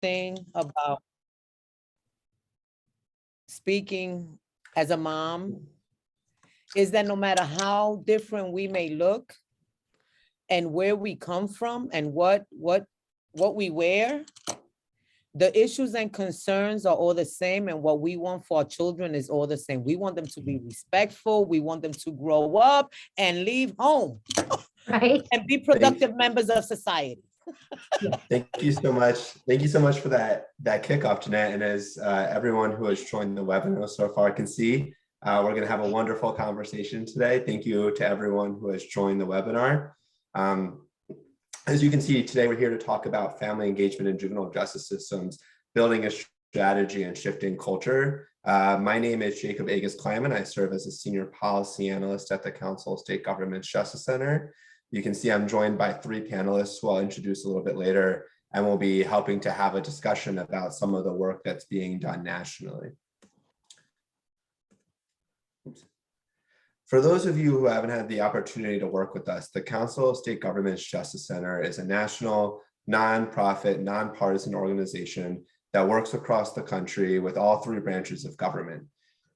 thing about speaking as a mom is that no matter how different we may look and where we come from and what we wear, the issues and concerns are all the same, and what we want for our children is all the same. We want them to be respectful. We want them to grow up and leave home, right? and be productive members of society. Thank you so much. Thank you so much for that kickoff, Jeannette. And as everyone who has joined the webinar so far can see, we're going to have a wonderful conversation today. Thank you to everyone who has joined the webinar. As you can see, today we're here to talk about family engagement in juvenile justice systems, building a strategy and shifting culture. My name is Jacob Agus-Kleiman. I serve as a senior policy analyst at the Council of State Governments Justice Center. You can see I'm joined by 3 panelists who I'll introduce a little bit later, and we'll be helping to have a discussion about some of the work that's being done nationally. Oops. For those of you who haven't had the opportunity to work with us, the Council of State Governments Justice Center is a national, nonprofit, nonpartisan organization that works across the country with all 3 branches of government.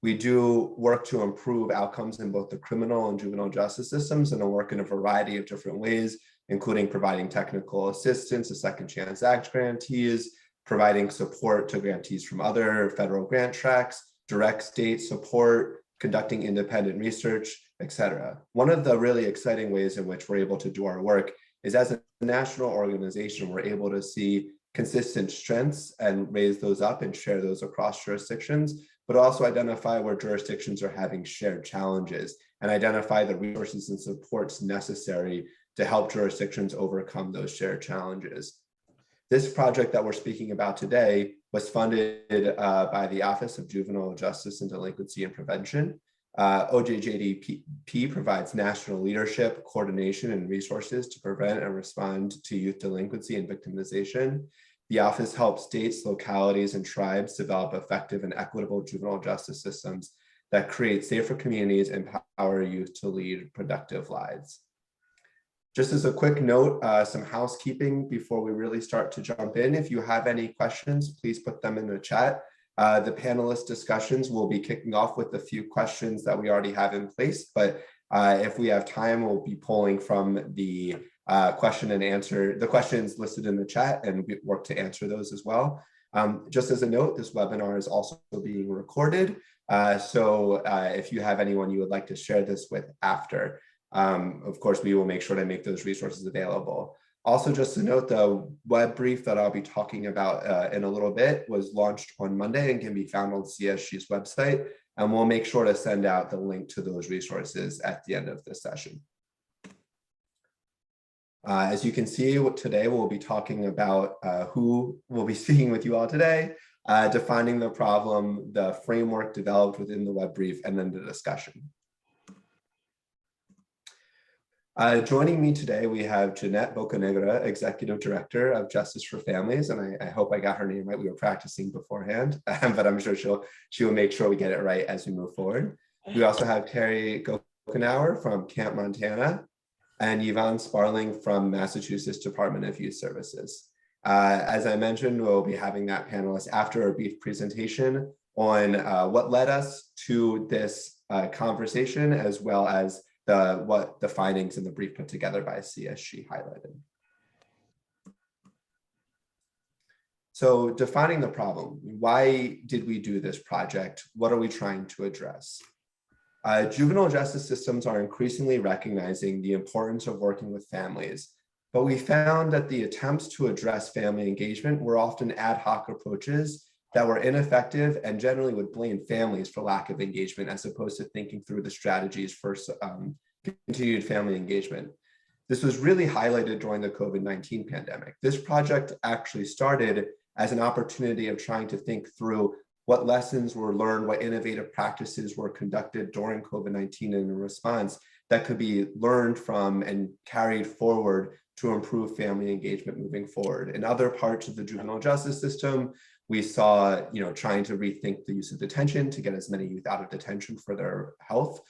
We do work to improve outcomes in both the criminal and juvenile justice systems, and work in a variety of different ways, including providing technical assistance to Second Chance Act grantees, providing support to grantees from other federal grant tracks, direct state support, conducting independent research, etc. One of the really exciting ways in which we're able to do our work is as a national organization, we're able to see consistent strengths and raise those up and share those across jurisdictions, but also identify where jurisdictions are having shared challenges and identify the resources and supports necessary to help jurisdictions overcome those shared challenges. This project that we're speaking about today was funded by the Office of Juvenile Justice and Delinquency and Prevention. OJJDP provides national leadership, coordination, and resources to prevent and respond to youth delinquency and victimization. The office helps states, localities, and tribes develop effective and equitable juvenile justice systems that create safer communities and empower youth to lead productive lives. Just as a quick note, some housekeeping before we really start to jump in. If you have any questions, please put them in the chat. The panelist discussions will be kicking off with a few questions that we already have in place, but if we have time, we'll be pulling from the question and answer, the questions listed in the chat, and we work to answer those as well. Just as a note, this webinar is also being recorded. So if you have anyone you would like to share this with after, of course, we will make sure to make those resources available. Also, just to note, the web brief that I'll be talking about in a little bit was launched on Monday and can be found on CSG's website. And we'll make sure to send out the link to those resources at the end of this session. As you can see, today we'll be talking about who will be speaking with you all today, defining the problem, the framework developed within the web brief, and then the discussion. Joining me today, we have Jeannette Bocanegra, Executive Director of Justice for Families, and I hope I got her name right. We were practicing beforehand, but I'm sure she will make sure we get it right as we move forward. We also have Terry Gokenauer from Camp Montana, and Yvonne Sparling from Massachusetts Department of Youth Services. As I mentioned, we'll be having that panelist after a brief presentation on what led us to this conversation, as well as what the findings in the brief put together by CSG highlighted. So defining the problem, why did we do this project? What are we trying to address? Juvenile justice systems are increasingly recognizing the importance of working with families, but we found that the attempts to address family engagement were often ad hoc approaches that were ineffective and generally would blame families for lack of engagement, as opposed to thinking through the strategies for continued family engagement. This was really highlighted during the COVID-19 pandemic. This project actually started as an opportunity of trying to think through what lessons were learned, what innovative practices were conducted during COVID-19 in response that could be learned from and carried forward to improve family engagement moving forward. In other parts of the juvenile justice system, we saw, trying to rethink the use of detention to get as many youth out of detention for their health.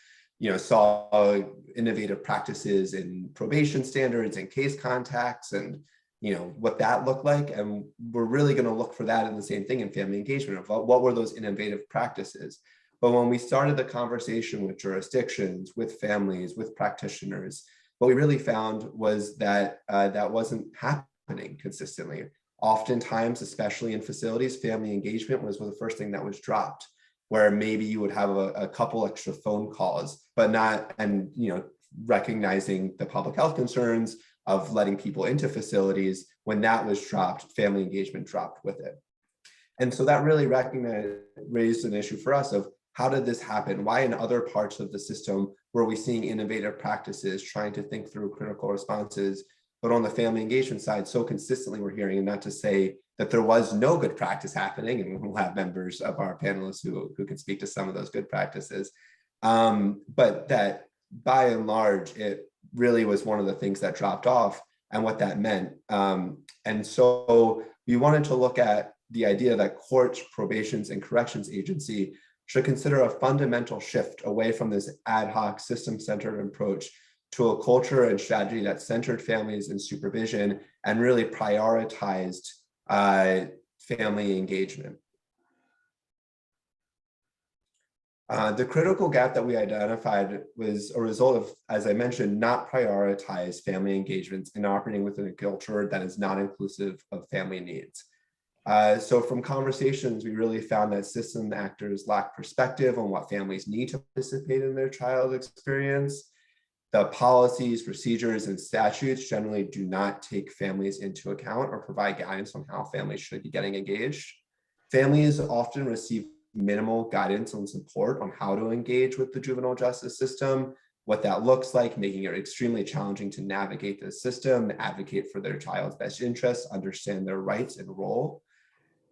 Saw innovative practices in probation standards and case contacts and what that looked like. And we're really going to look for that in the same thing in family engagement of what were those innovative practices. But when we started the conversation with jurisdictions, with families, with practitioners, what we really found was that that wasn't happening consistently. Oftentimes, especially in facilities, family engagement was the first thing that was dropped, where maybe you would have a couple extra phone calls, but not, and recognizing the public health concerns of letting people into facilities. When that was dropped, family engagement dropped with it. And so that really raised an issue for us of how did this happen? Why in other parts of the system were we seeing innovative practices, trying to think through critical responses, but on the family engagement side, so consistently we're hearing, and not to say that there was no good practice happening, and we'll have members of our panelists who can speak to some of those good practices, but that by and large, it really was one of the things that dropped off and what that meant. And so we wanted to look at the idea that courts, probations, and corrections agency should consider a fundamental shift away from this ad hoc system-centered approach to a culture and strategy that centered families in supervision and really prioritized family engagement. The critical gap that we identified was a result of, as I mentioned, not prioritize family engagements and operating within a culture that is not inclusive of family needs. So from conversations, we really found that system actors lack perspective on what families need to participate in their child experience. The policies, procedures, and statutes generally do not take families into account or provide guidance on how families should be getting engaged. Families often receive minimal guidance and support on how to engage with the juvenile justice system, what that looks like, making it extremely challenging to navigate the system, advocate for their child's best interests, understand their rights and role.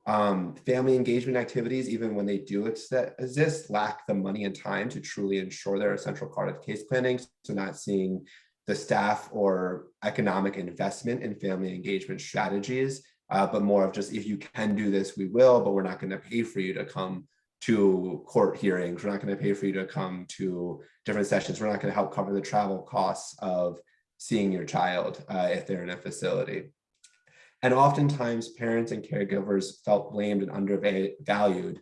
Family engagement activities, even when they do exist, lack the money and time to truly ensure they're a central part of case planning. So not seeing the staff or economic investment in family engagement strategies, but more of just, if you can do this, we will, but we're not going to pay for you to come to court hearings. We're not going to pay for you to come to different sessions. We're not going to help cover the travel costs of seeing your child if they're in a facility. And oftentimes parents and caregivers felt blamed and undervalued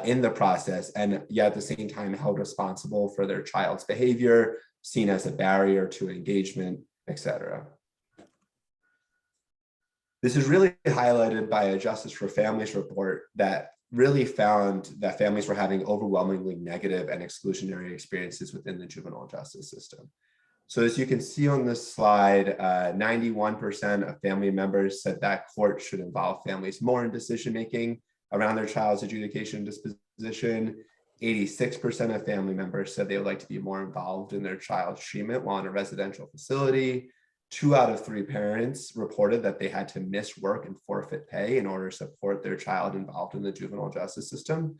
in the process, and yet at the same time held responsible for their child's behavior, seen as a barrier to engagement, etc. This is really highlighted by a Justice for Families report that really found that families were having overwhelmingly negative and exclusionary experiences within the juvenile justice system. So as you can see on this slide, 91% of family members said that courts should involve families more in decision-making around their child's adjudication and disposition. 86% of family members said they would like to be more involved in their child's treatment while in a residential facility. 2 out of 3 parents reported that they had to miss work and forfeit pay in order to support their child involved in the juvenile justice system.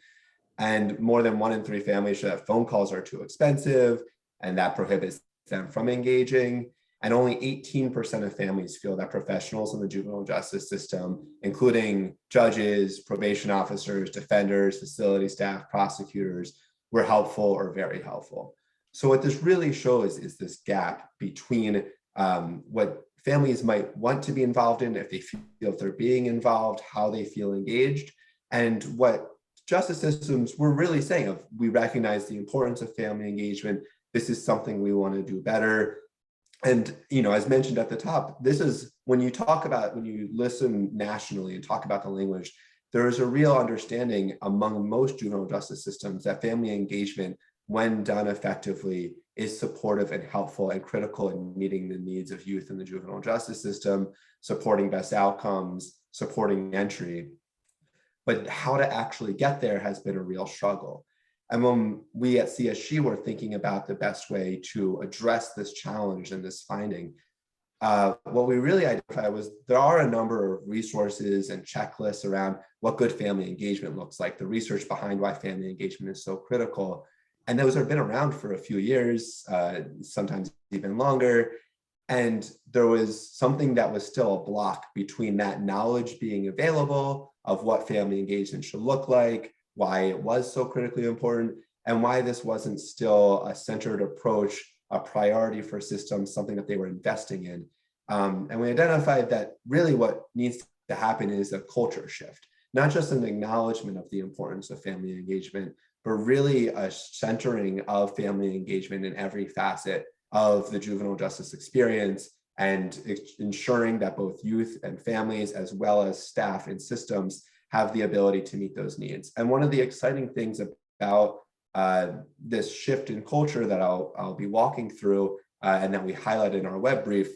And more than 1 in 3 families said that phone calls are too expensive, and that prohibits them from engaging. And only 18% of families feel that professionals in the juvenile justice system, including judges, probation officers, defenders, facility staff, prosecutors, were helpful or very helpful. So what this really shows is this gap between what families might want to be involved in, if they feel if they're being involved, how they feel engaged, and what justice systems were really saying of, we recognize the importance of family engagement. This is something we want to do better. And, as mentioned at the top, this is when you listen nationally and talk about the language, there is a real understanding among most juvenile justice systems that family engagement, when done effectively, is supportive and helpful and critical in meeting the needs of youth in the juvenile justice system, supporting best outcomes, supporting entry. But how to actually get there has been a real struggle. And when we at CSG were thinking about the best way to address this challenge and this finding, what we really identified was there are a number of resources and checklists around what good family engagement looks like, the research behind why family engagement is so critical. And those have been around for a few years, sometimes even longer. And there was something that was still a block between that knowledge being available of what family engagement should look like, why it was so critically important, and why this wasn't still a centered approach, a priority for systems, something that they were investing in. And we identified that really what needs to happen is a culture shift, not just an acknowledgement of the importance of family engagement, but really a centering of family engagement in every facet of the juvenile justice experience, and ensuring that both youth and families, as well as staff and systems, have the ability to meet those needs. And one of the exciting things about this shift in culture that I'll be walking through and that we highlight in our web brief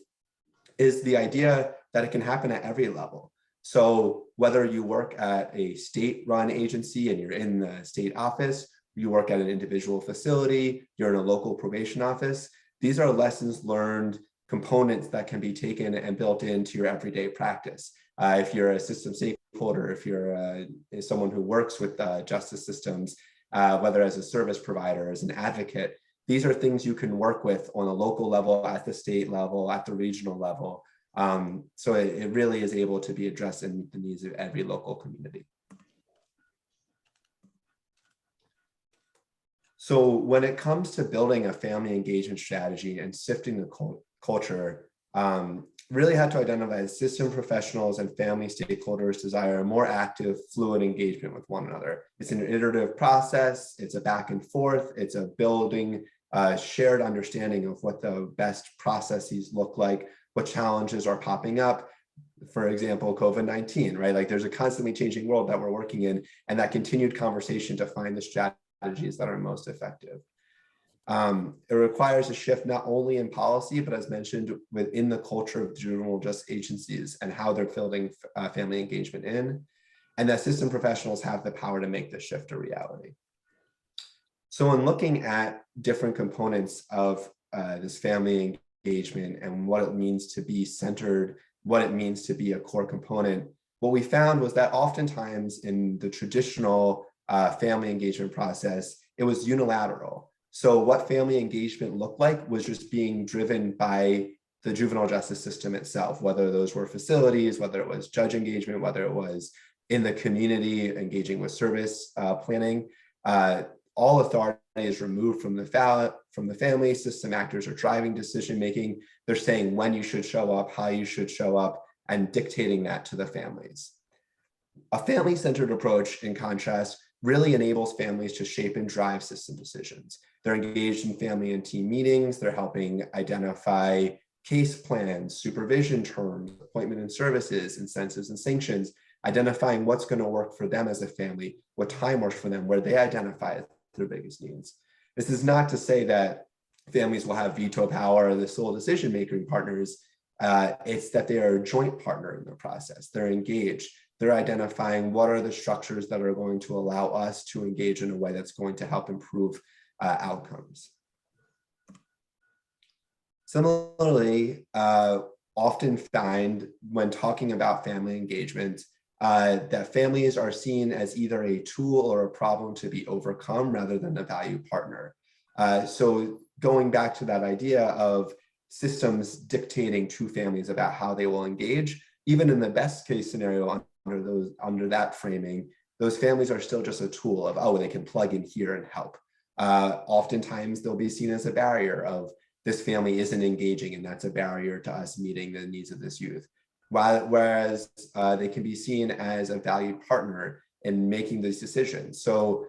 is the idea that it can happen at every level. So whether you work at a state-run agency and you're in the state office, you work at an individual facility, you're in a local probation office, these are lessons learned components that can be taken and built into your everyday practice. If you're a system stakeholder, if you're someone who works with justice systems, whether as a service provider, as an advocate, these are things you can work with on a local level, at the state level, at the regional level. So it really is able to be addressed and meet the needs of every local community. So when it comes to building a family engagement strategy and sifting the culture, really had to identify system professionals and family stakeholders desire a more active, fluid engagement with one another. It's an iterative process, it's a back and forth, it's a building shared understanding of what the best processes look like, what challenges are popping up. For example, COVID-19, right? Like there's a constantly changing world that we're working in, and that continued conversation to find the strategies that are most effective. It requires a shift not only in policy, but as mentioned, within the culture of juvenile justice agencies and how they're building family engagement in, and that system professionals have the power to make this shift a reality. So in looking at different components of this family engagement and what it means to be centered, what it means to be a core component, what we found was that oftentimes in the traditional family engagement process, it was unilateral. So what family engagement looked like was just being driven by the juvenile justice system itself, whether those were facilities, whether it was judge engagement, whether it was in the community engaging with service planning. All authority is removed from the family. System actors are driving decision making. They're saying when you should show up, how you should show up, and dictating that to the families. A family-centered approach, in contrast, really enables families to shape and drive system decisions. They're engaged in family and team meetings. They're helping identify case plans, supervision terms, appointment and services, incentives and sanctions, identifying what's going to work for them as a family, what time works for them, where they identify their biggest needs. This is not to say that families will have veto power or the sole decision-making partners. It's that they are a joint partner in the process. They're engaged. They're identifying what are the structures that are going to allow us to engage in a way that's going to help improve outcomes. Similarly, often find when talking about family engagement, that families are seen as either a tool or a problem to be overcome rather than a value partner. So going back to that idea of systems dictating to families about how they will engage, even in the best case scenario under that framing, those families are still just a tool of, oh, they can plug in here and help. Oftentimes they'll be seen as a barrier of this family isn't engaging, and that's a barrier to us meeting the needs of this youth. Whereas they can be seen as a valued partner in making these decisions. So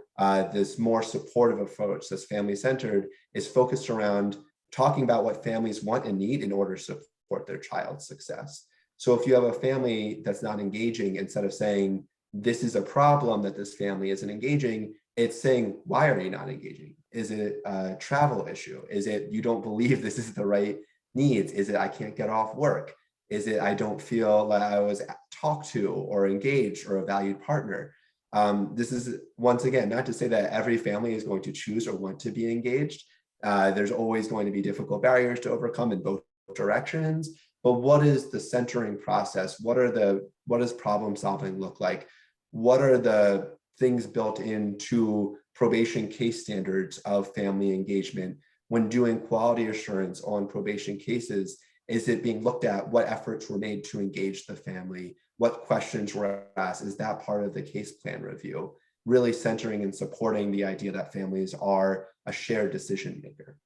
this more supportive approach that's family-centered is focused around talking about what families want and need in order to support their child's success. So if you have a family that's not engaging, instead of saying, this is a problem that this family isn't engaging, it's saying, why are you not engaging? Is it a travel issue? Is it you don't believe this is the right needs? Is it I can't get off work? Is it I don't feel like I was talked to or engaged or a valued partner? This is, once again, not to say that every family is going to choose or want to be engaged. There's always going to be difficult barriers to overcome in both directions. But what is the centering process? What does problem solving look like? What are the things built into probation case standards of family engagement? When doing quality assurance on probation cases, is it being looked at what efforts were made to engage the family? What questions were asked? Is that part of the case plan review? Really centering and supporting the idea that families are a shared decision maker.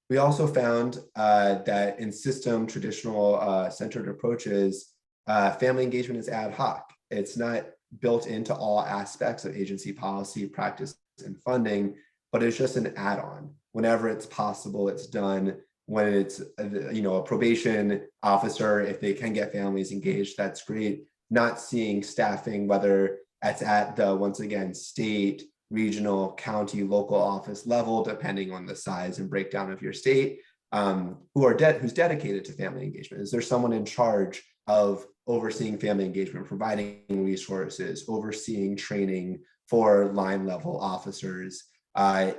We also found that in system traditional centered approaches, family engagement is ad hoc. It's not built into all aspects of agency policy, practice, and funding, but it's just an add-on. Whenever it's possible, it's done. When it's a probation officer, if they can get families engaged, that's great. Not seeing staffing, whether that's at the, once again, state, regional, county, local office level, depending on the size and breakdown of your state, who's dedicated to family engagement. Is there someone in charge of overseeing family engagement, providing resources, overseeing training for line level officers?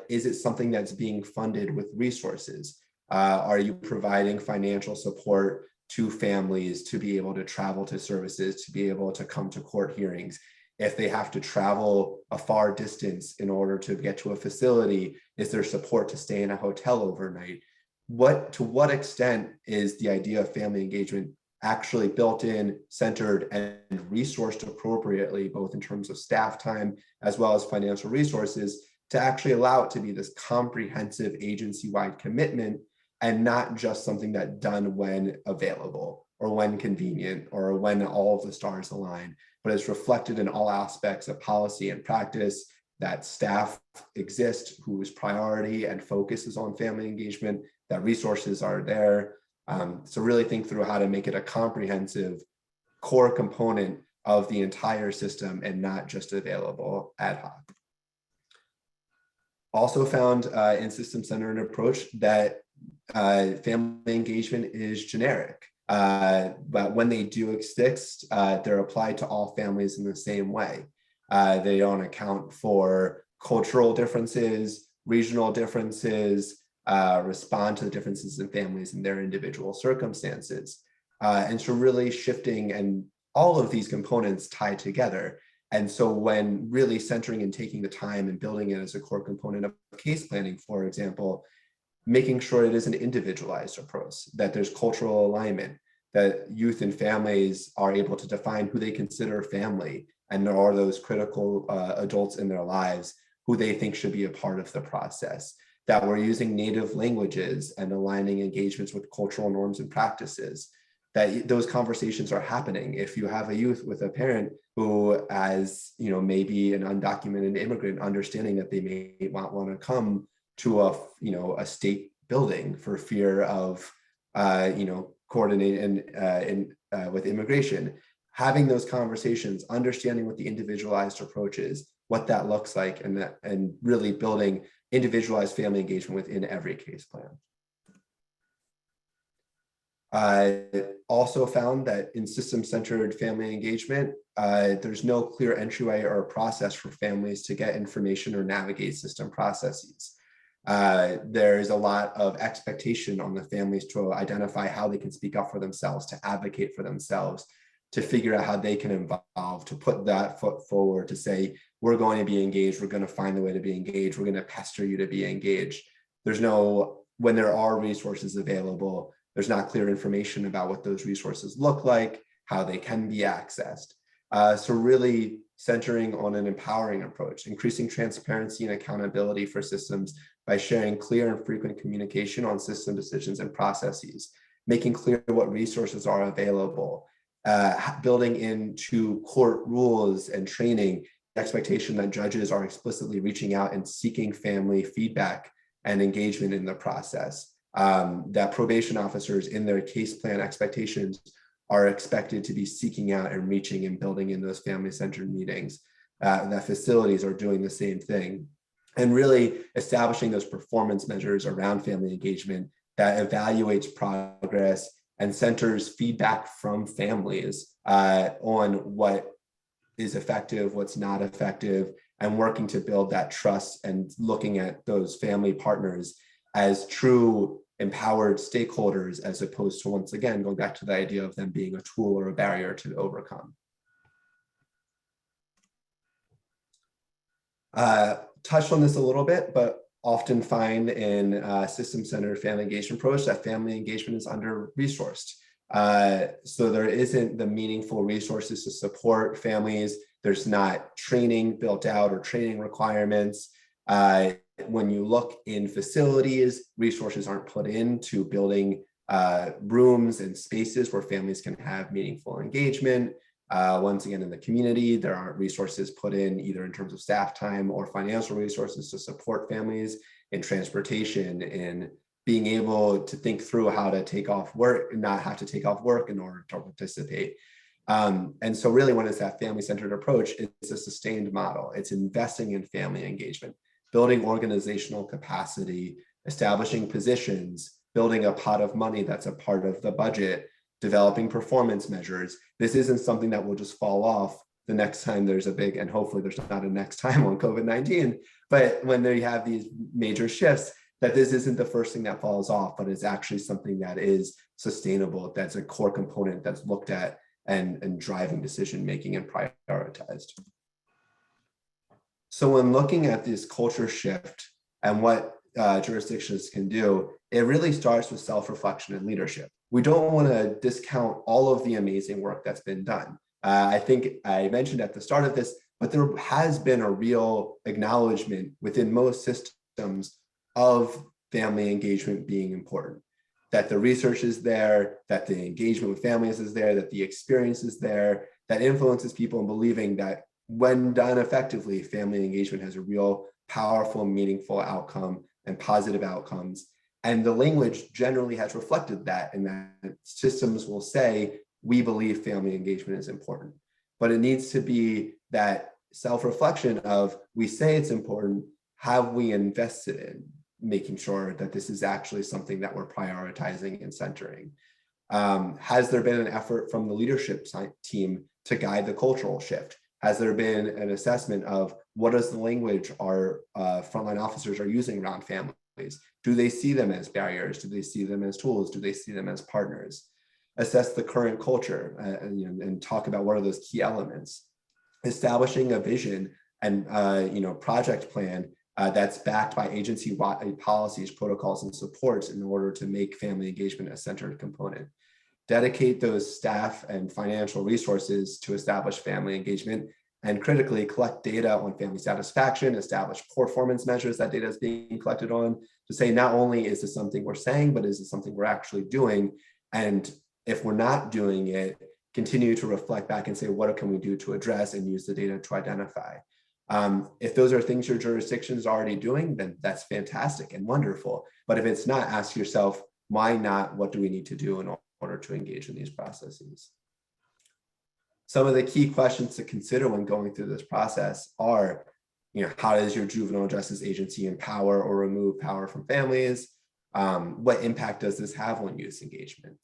Is it something that's being funded with resources? Are you providing financial support to families to be able to travel to services, to be able to come to court hearings? If they have to travel a far distance in order to get to a facility, is there support to stay in a hotel overnight? To what extent is the idea of family engagement actually built in, centered, and resourced appropriately, both in terms of staff time as well as financial resources, to actually allow it to be this comprehensive agency-wide commitment and not just something that's done when available or when convenient or when all of the stars align, but it's reflected in all aspects of policy and practice, that staff exist whose priority and focus is on family engagement, that resources are there. So really think through how to make it a comprehensive core component of the entire system and not just available ad hoc. Also found in system-centered approach that family engagement is generic. But when they do exist, they're applied to all families in the same way. They don't account for cultural differences, regional differences, respond to the differences in families and their individual circumstances. And so really shifting, and all of these components tie together. And so when really centering and taking the time and building it as a core component of case planning, for example, making sure it is an individualized approach, that there's cultural alignment, that youth and families are able to define who they consider family, and there are those critical adults in their lives who they think should be a part of the process, that we're using native languages and aligning engagements with cultural norms and practices, that those conversations are happening. If you have a youth with a parent who, as maybe an undocumented immigrant, understanding that they may not want to come to a state building for fear of coordinating with immigration, having those conversations, understanding what the individualized approach is, what that looks like, and really building individualized family engagement within every case plan. I also found that in system-centered family engagement, there's no clear entryway or process for families to get information or navigate system processes. There's a lot of expectation on the families to identify how they can speak up for themselves, to advocate for themselves, to figure out how they can involve, to put that foot forward, to say, we're going to be engaged, we're going to find the way to be engaged, we're going to pester you to be engaged. When there are resources available, there's not clear information about what those resources look like, how they can be accessed. So really centering on an empowering approach, increasing transparency and accountability for systems by sharing clear and frequent communication on system decisions and processes, making clear what resources are available, building into court rules and training the expectation that judges are explicitly reaching out and seeking family feedback and engagement in the process, that probation officers in their case plan expectations are expected to be seeking out and reaching and building in those family-centered meetings, that facilities are doing the same thing, and really establishing those performance measures around family engagement that evaluates progress and centers feedback from families on what is effective, what's not effective, and working to build that trust and looking at those family partners as true empowered stakeholders, as opposed to, once again, going back to the idea of them being a tool or a barrier to overcome. Touched on this a little bit, but often find in system-centered family engagement approach that family engagement is under-resourced. So there isn't the meaningful resources to support families. There's not training built out or training requirements. When you look in facilities, resources aren't put into building rooms and spaces where families can have meaningful engagement. Once again, in the community, there aren't resources put in either in terms of staff time or financial resources to support families in transportation, in being able to think through how to take off work and not have to take off work in order to participate. And so really when it's that family-centered approach, it's a sustained model. It's investing in family engagement, building organizational capacity, establishing positions, building a pot of money that's a part of the budget, developing performance measures. This isn't something that will just fall off the next time there's a big, and hopefully there's not a next time on COVID-19, but when they have these major shifts, that this isn't the first thing that falls off, but it's actually something that is sustainable, that's a core component that's looked at and driving decision-making and prioritized. So when looking at this culture shift and what jurisdictions can do, it really starts with self-reflection and leadership. We don't want to discount all of the amazing work that's been done. I think I mentioned at the start of this, but there has been a real acknowledgement within most systems of family engagement being important, that the research is there, that the engagement with families is there, that the experience is there, that influences people in believing that when done effectively, family engagement has a real powerful, meaningful outcome and positive outcomes. And the language generally has reflected that, in that systems will say, we believe family engagement is important. But it needs to be that self-reflection of, we say it's important, have we invested in making sure that this is actually something that we're prioritizing and centering? Has there been an effort from the leadership team to guide the cultural shift? Has there been an assessment of what is the language our frontline officers are using around families? Do they see them as barriers? Do they see them as tools? Do they see them as partners? Assess the current culture and talk about what are those key elements. Establishing a vision and project plan that's backed by agency-wide policies, protocols, and supports in order to make family engagement a centered component. Dedicate those staff and financial resources to establish family engagement, and critically collect data on family satisfaction, establish performance measures that data is being collected on, to say not only is this something we're saying, but is it something we're actually doing? And if we're not doing it, continue to reflect back and say, what can we do to address, and use the data to identify. If those are things your jurisdiction is already doing, then that's fantastic and wonderful. But if it's not, ask yourself, why not? What do we need to do in order to engage in these processes? Some of the key questions to consider when going through this process are, how does your juvenile justice agency empower or remove power from families? What impact does this have on youth engagement?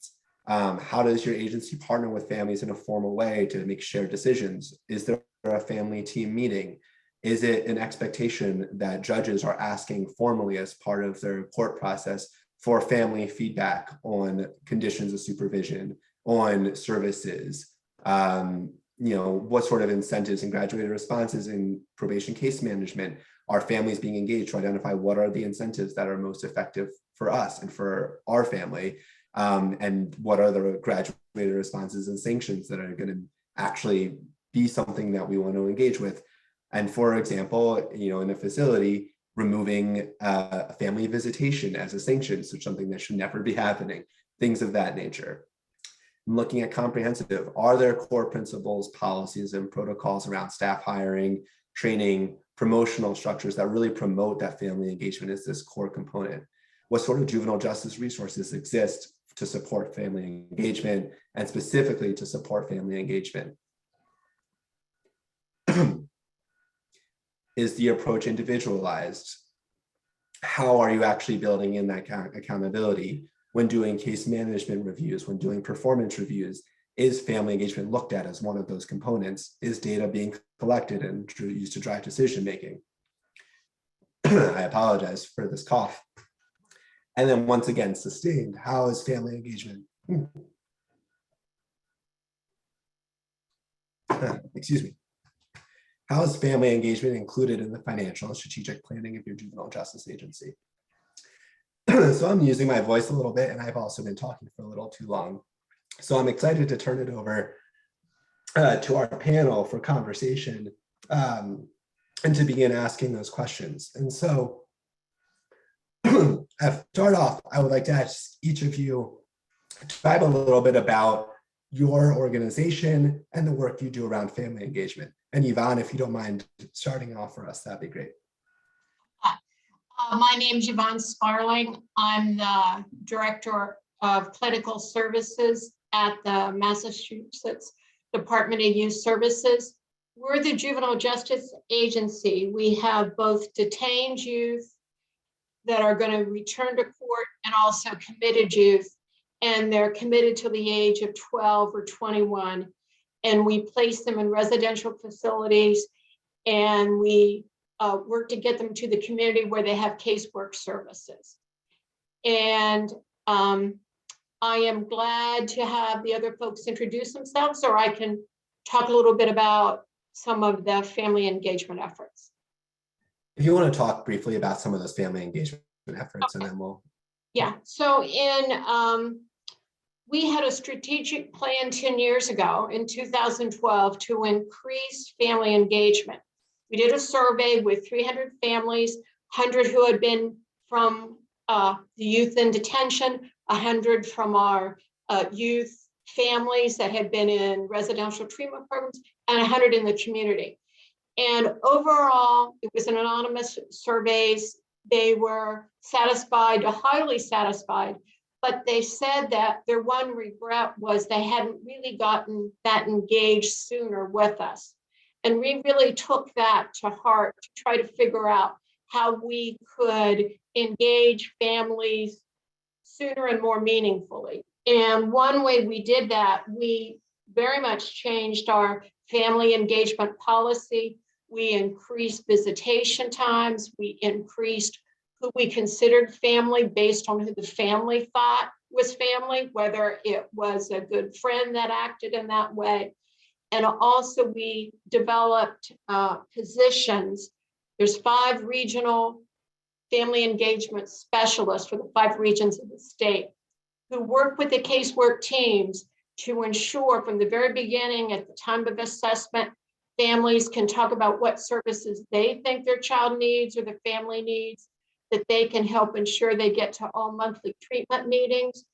How does your agency partner with families in a formal way to make shared decisions? Is there a family team meeting? Is it an expectation that judges are asking formally as part of their court process for family feedback on conditions of supervision, on services? What sort of incentives and graduated responses in probation case management are families being engaged to identify what are the incentives that are most effective for us and for our family? And what are the graduated responses and sanctions that are going to actually be something that we want to engage with? And for example, in a facility, removing family visitation as a sanction, so something that should never be happening, things of that nature. Looking at comprehensive, are there core principles, policies, and protocols around staff hiring, training, promotional structures that really promote that family engagement as this core component? What sort of juvenile justice resources exist to support family engagement, and specifically to support family engagement? Is the approach individualized? How are you actually building in that accountability? When doing case management reviews, when doing performance reviews, is family engagement looked at as one of those components? Is data being collected and used to drive decision-making? I apologize for this cough. And then once again, sustained. How is family engagement? Excuse me. How is family engagement included in the financial and strategic planning of your juvenile justice agency? So I'm using my voice a little bit, and I've also been talking for a little too long. So I'm excited to turn it over to our panel for conversation. and to begin asking those questions. And so to start off, I would like to ask each of you to describe a little bit about your organization and the work you do around family engagement. And Yvonne, if you don't mind starting off for us, that'd be great. My name is Yvonne Sparling. I'm the Director of Clinical Services at the Massachusetts Department of Youth Services. We're the juvenile justice agency. We have both detained youth that are going to return to court and also committed youth, and they're committed to the age of 12 or 21. And we place them in residential facilities, and we work to get them to the community where they have casework services. And I am glad to have the other folks introduce themselves, or I can talk a little bit about some of the family engagement efforts. If you want to talk briefly about some of those family engagement efforts, okay. And then we'll. Yeah, so we had a strategic plan 10 years ago in 2012 to increase family engagement. We did a survey with 300 families, 100 who had been from the youth in detention, 100 from our youth families that had been in residential treatment programs, and 100 in the community. And overall, it was an anonymous surveys. They were satisfied, highly satisfied, but they said that their one regret was they hadn't really gotten that engaged sooner with us. And we really took that to heart to try to figure out how we could engage families sooner and more meaningfully. And one way we did that, we very much changed our family engagement policy. We increased visitation times. We increased who we considered family based on who the family thought was family, whether it was a good friend that acted in that way. And also we developed positions. There's 5 regional family engagement specialists for the 5 regions of the state who work with the casework teams to ensure from the very beginning, at the time of assessment, families can talk about what services they think their child needs or the family needs, that they can help ensure they get to all monthly treatment meetings,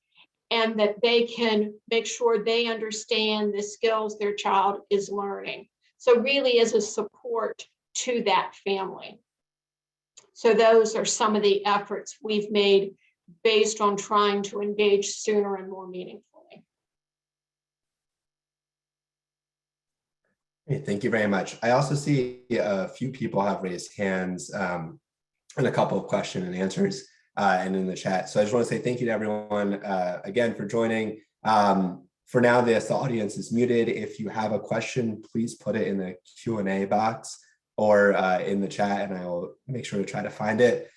and that they can make sure they understand the skills their child is learning. So really as a support to that family. So those are some of the efforts we've made based on trying to engage sooner and more meaningfully. Great, thank you very much. I also see a few people have raised hands and a couple of question and answers and in the chat. So I just want to say thank you to everyone again for joining. For now, this audience is muted. If you have a question, please put it in the Q&A box or in the chat, and I will make sure to try to find it.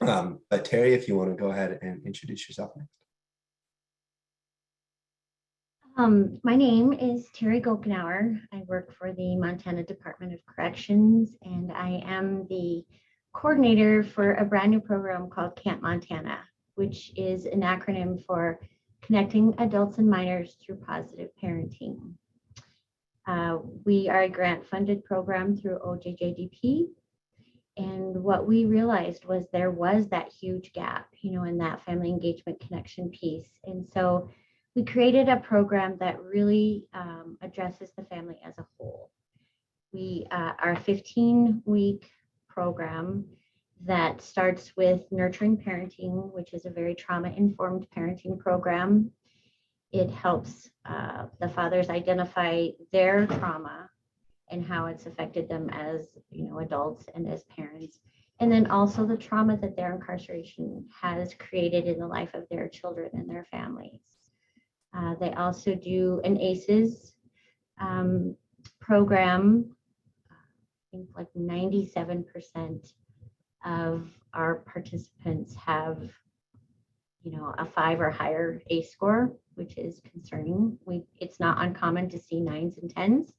But Terry, if you want to go ahead and introduce yourself next. My name is Terry Bocanegra. I work for the Montana Department of Corrections, and I am the coordinator for a brand new program called Camp Montana, which is an acronym for Connecting Adults and Minors Through Positive Parenting. We are a grant-funded program through OJJDP, and what we realized was there was that huge gap, in that family engagement connection piece. And so we created a program that really addresses the family as a whole. We are a 15-week program that starts with nurturing parenting, which is a very trauma-informed parenting program. It helps the fathers identify their trauma and how it's affected them as adults and as parents, and then also the trauma that their incarceration has created in the life of their children and their families. They also do an ACEs program. I think like 97% of our participants have, a 5 or higher ACE score, which is concerning. It's not uncommon to see 9s and 10s.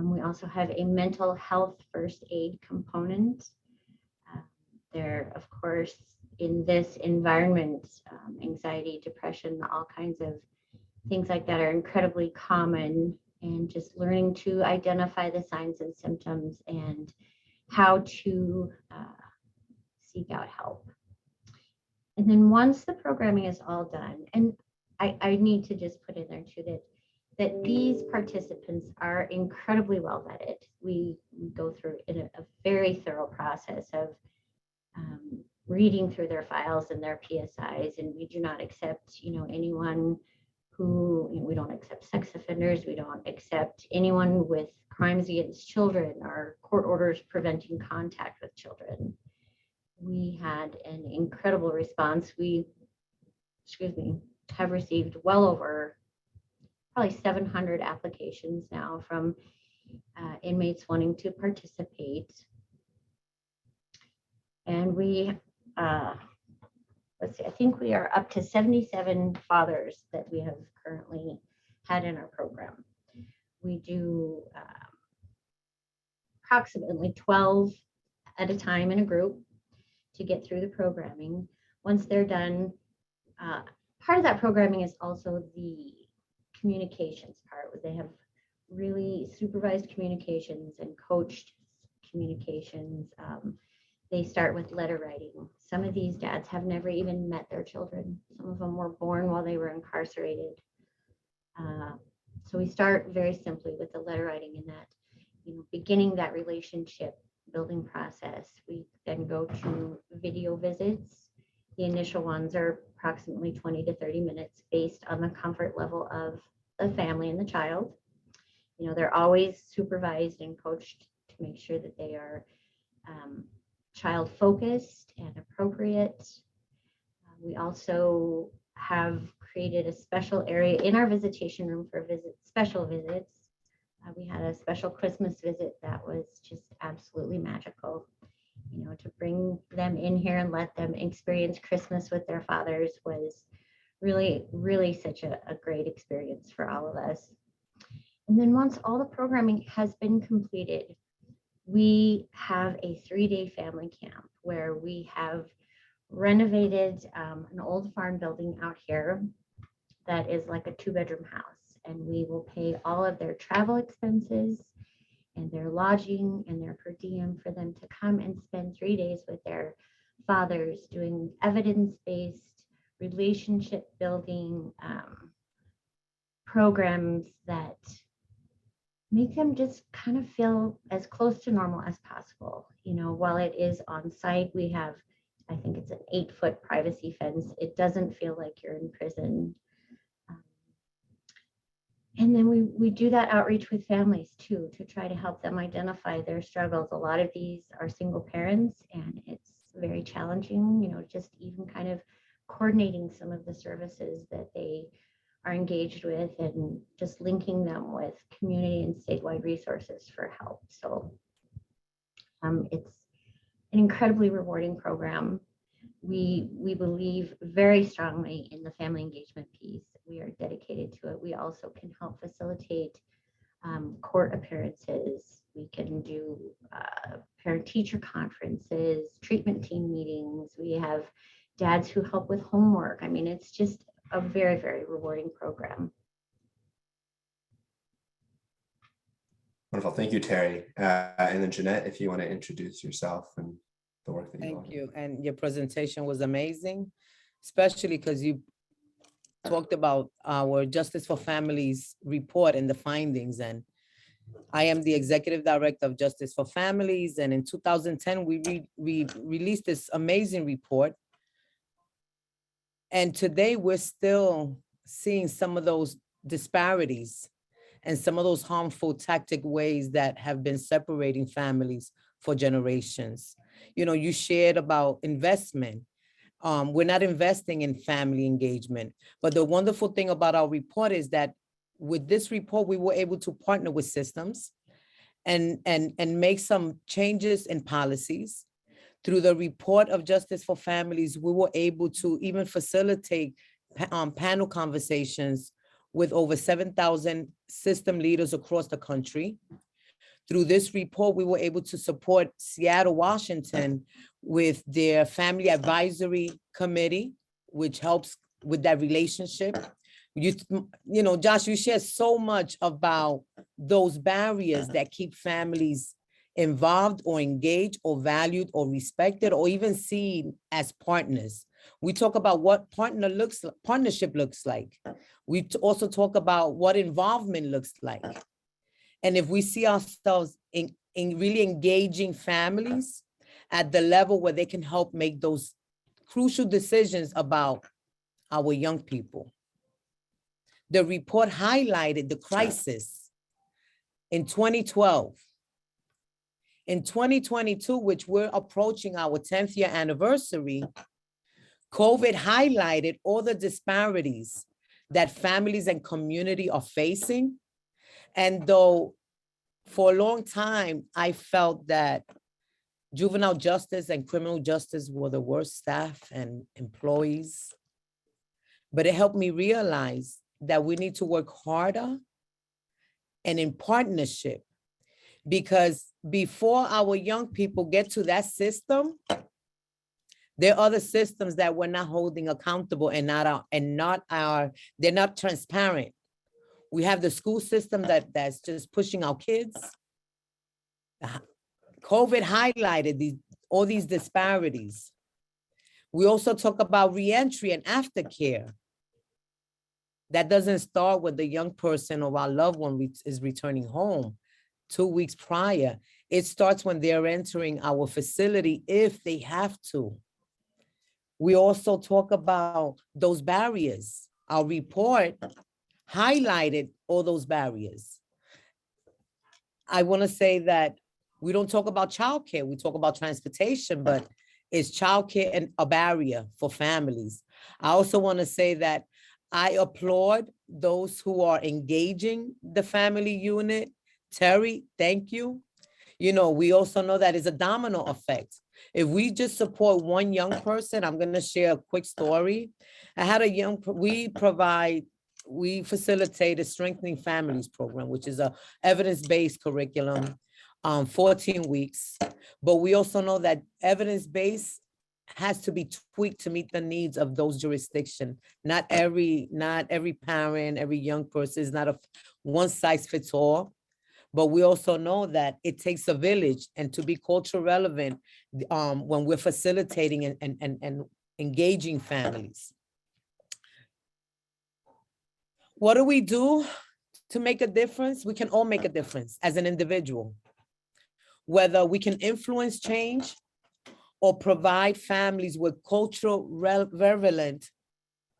We also have a mental health first aid component. There, of course, in this environment, anxiety, depression, all kinds of things like that are incredibly common and just learning to identify the signs and symptoms and how to seek out help. And then once the programming is all done, and I need to just put in there too that these participants are incredibly well vetted. We go through a very thorough process of reading through their files and their PSIs, and we do not accept, anyone who, we don't accept sex offenders, we don't accept anyone with crimes against children or court orders preventing contact with children. We had an incredible response. We, have received well over probably 700 applications now from inmates wanting to participate. And we, let's see, I think we are up to 77 fathers that we have currently had in our program. We do approximately 12 at a time in a group to get through the programming. Once they're done, part of that programming is also the communications part, where they have really supervised communications and coached communications. They start with letter writing. Some of these dads have never even met their children. Some of them were born while they were incarcerated. So we start very simply with the letter writing in that, beginning that relationship building process. We then go to video visits. The initial ones are approximately 20 to 30 minutes based on the comfort level of the family and the child. They're always supervised and coached to make sure that they are child focused and appropriate. We also have created a special area in our visitation room for special visits. We had a special Christmas visit that was just absolutely magical. To bring them in here and let them experience Christmas with their fathers was really, really such a great experience for all of us. And then once all the programming has been completed, we have a 3-day family camp where we have renovated an old farm building out here that is like a 2-bedroom house, and we will pay all of their travel expenses and their lodging and their per diem for them to come and spend 3 days with their fathers doing evidence-based relationship building programs that make them just kind of feel as close to normal as possible. While it is on site, we have, I think it's an 8-foot privacy fence. It doesn't feel like you're in prison. And then we do that outreach with families too, to try to help them identify their struggles. A lot of these are single parents, and it's very challenging, just even kind of coordinating some of the services that they are engaged with and just linking them with community and statewide resources for help. So it's an incredibly rewarding program. We believe very strongly in the family engagement piece. We are dedicated to it. We also can help facilitate court appearances. We can do parent-teacher conferences, treatment team meetings. We have dads who help with homework. I mean, it's just a very, very rewarding program. Wonderful. Thank you, Terry. And then Jeannette, if you want to introduce yourself and the work that you do. Thank you. And your presentation was amazing, especially because you talked about our Justice for Families report and the findings. And I am the executive director of Justice for Families. And in 2010, we released this amazing report. And today we're still seeing some of those disparities and some of those harmful tactic ways that have been separating families for generations. You shared about investment. We're not investing in family engagement, but the wonderful thing about our report is that with this report, we were able to partner with systems and make some changes in policies. Through the report of Justice for Families, we were able to even facilitate panel conversations with over 7,000 system leaders across the country. Through this report, we were able to support Seattle, Washington with their Family Advisory Committee, which helps with that relationship. You know, Josh, you shared so much about those barriers that keep families involved or engaged or valued or respected or even seen as partners. We talk about what partnership looks like. We also talk about what involvement looks like. And if we see ourselves in really engaging families at the level where they can help make those crucial decisions about our young people. The report highlighted the crisis in 2012. In 2022, which we're approaching our 10th year anniversary, COVID highlighted all the disparities that families and community are facing. And though for a long time, I felt that juvenile justice and criminal justice were the worst staff and employees, but it helped me realize that we need to work harder and in partnership, because before our young people get to that system, there are other systems that we're not holding accountable and they're not transparent. We have the school system that's just pushing our kids. COVID highlighted all these disparities. We also talk about reentry and aftercare. That doesn't start when the young person or our loved one is returning home 2 weeks prior. It starts when they're entering our facility if they have to. We also talk about those barriers. Our report highlighted all those barriers. I want to say that we don't talk about childcare. We talk about transportation, but is childcare a barrier for families? I also want to say that I applaud those who are engaging the family unit. Terry, thank you. You know, we also know that it's a domino effect. If we just support one young person, I'm going to share a quick story. I had we facilitate a Strengthening Families program, which is a evidence-based curriculum, 14 weeks. But we also know that evidence-based has to be tweaked to meet the needs of those jurisdictions. Not every parent, every young person is not a one size fits all. But we also know that it takes a village, and to be culture relevant when we're facilitating and engaging families. What do we do to make a difference? We can all make a difference as an individual. Whether we can influence change or provide families with cultural relevant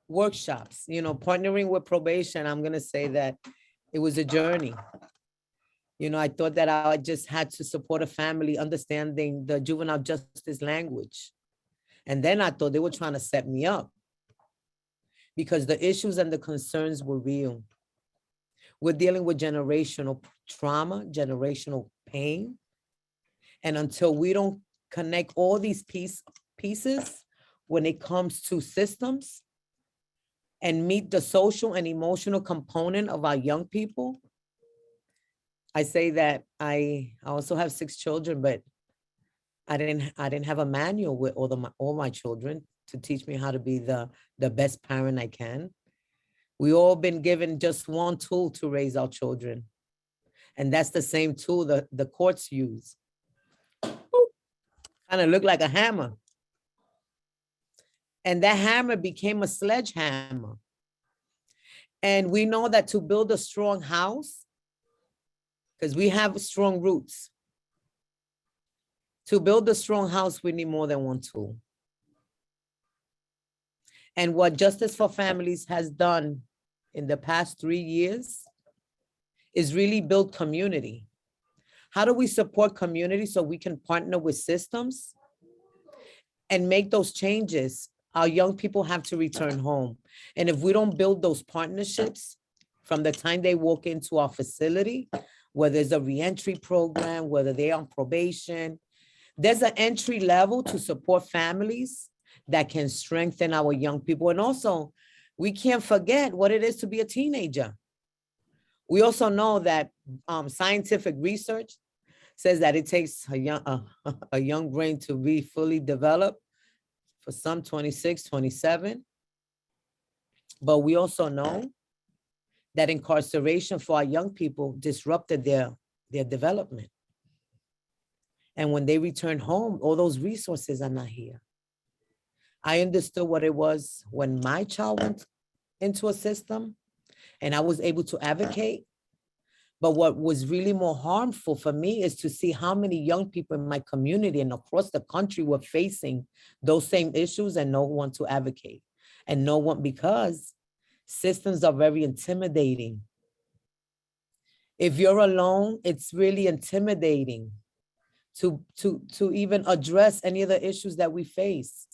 workshops, you know, partnering with probation, I'm gonna say that it was a journey. You know, I thought that I just had to support a family understanding the juvenile justice language. And then I thought they were trying to set me up because the issues and the concerns were real. We're dealing with generational trauma, generational pain. And until we don't connect all these pieces when it comes to systems and meet the social and emotional component of our young people, I say that I also have 6 children, but I didn't have a manual with all my children to teach me how to be the best parent I can. We all been given just one tool to raise our children. And that's the same tool that the courts use. Kind of look like a hammer. And that hammer became a sledgehammer. And we know that to build a strong house, because we have strong roots. To build a strong house, we need more than one tool. And what Justice for Families has done in the past 3 years is really build community. How do we support community so we can partner with systems and make those changes? Our young people have to return home. And if we don't build those partnerships from the time they walk into our facility, whether it's a reentry program, whether they're on probation, there's an entry level to support families that can strengthen our young people. And also, we can't forget what it is to be a teenager. We also know that scientific research says that it takes a young brain to be fully developed, for some 26, 27. But we also know that incarceration for our young people disrupted their development. And when they return home, all those resources are not here. I understood what it was when my child went into a system and I was able to advocate. But what was really more harmful for me is to see how many young people in my community and across the country were facing those same issues and no one to advocate. And no one, because systems are very intimidating. If you're alone, it's really intimidating to even address any of the issues that we face.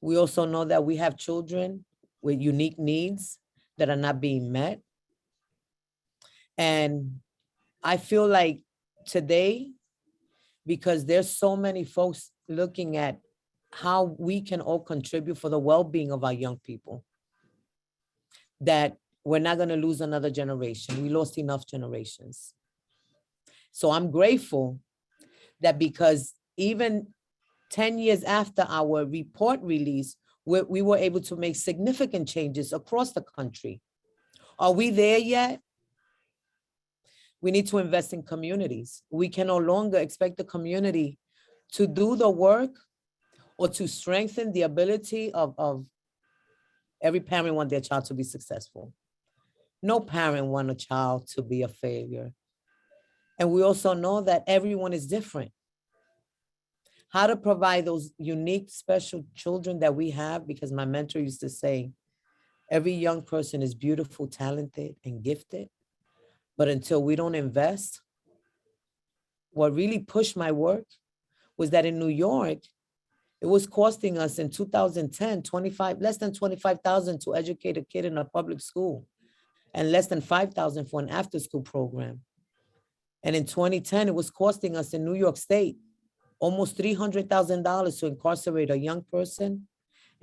We also know that we have children with unique needs that are not being met. And I feel like today, because there's so many folks looking at how we can all contribute for the well-being of our young people, that we're not going to lose another generation. We lost enough generations. So I'm grateful that because even 10 years after our report release, we were able to make significant changes across the country. Are we there yet? We need to invest in communities. We can no longer expect the community to do the work or to strengthen the ability of every parent want their child to be successful. No parent want a child to be a failure. And we also know that everyone is different. How to provide those unique, special children that we have, because my mentor used to say, every young person is beautiful, talented, and gifted. But until we don't invest, what really pushed my work was that in New York, it was costing us in 2010, less than 25,000 to educate a kid in a public school, and less than 5,000 for an after-school program. And in 2010, it was costing us in New York State almost $300,000 to incarcerate a young person,